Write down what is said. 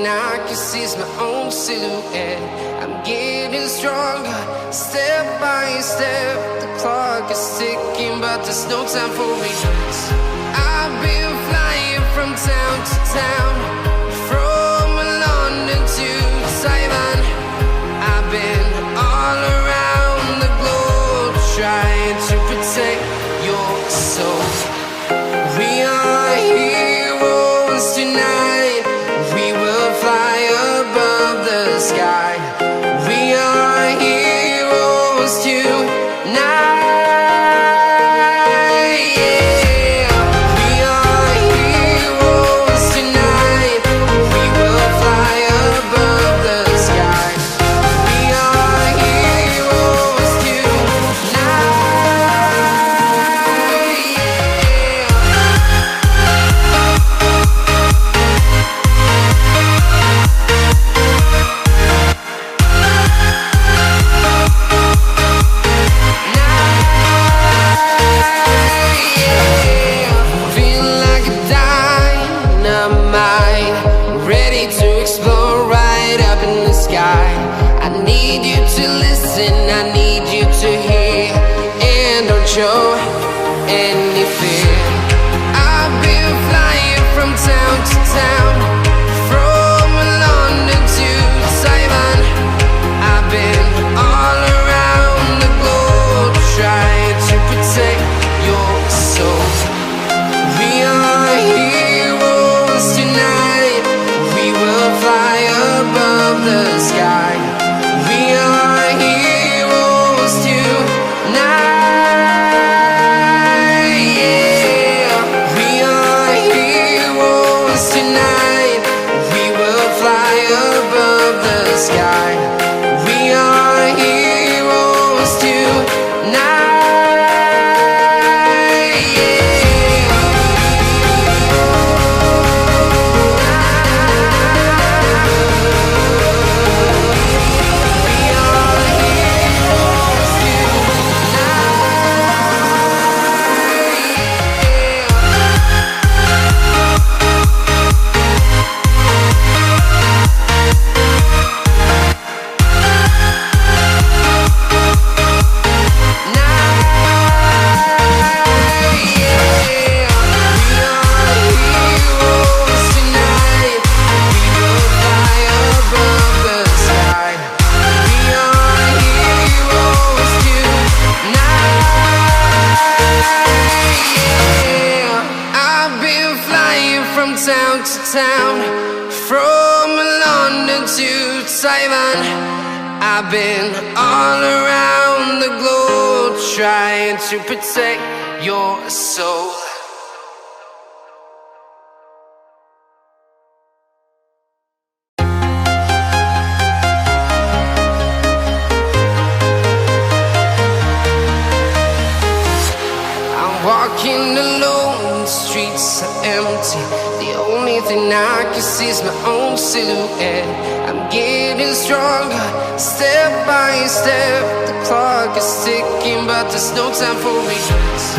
thing I can see is my own silhouette. I'm getting stronger, step by step. The clock is ticking, but there's no time for regrets. I've been flying from town to town, from London to Taiwan. I've been all around the globe, trying to protect your soul. We are heroes tonight. We will fly above the sky. We are heroes tonight. Yeah. We are heroes tonight. We will fly above the sky. We are heroes tonight. Feeling like a dynamite, ready to explode right up in the sky. I need you to listen, I need you to hear, and don't show any fear. I've been flying from town to town, from London to Taiwan. I've been all around the globe, trying to protect your soul. We are heroes tonight. We will fly above the sky. We are heroes tonight. Yeah. We are heroes tonight. We will fly above the sky. We are heroes tonight. Town to town, from London to Taiwan. I've been all around the globe, trying to protect your soul. I'm walking alone, the streets are empty. The only thing I can see is my own silhouette. I'm getting stronger, step by step. The clock is ticking, but there's no time for regrets.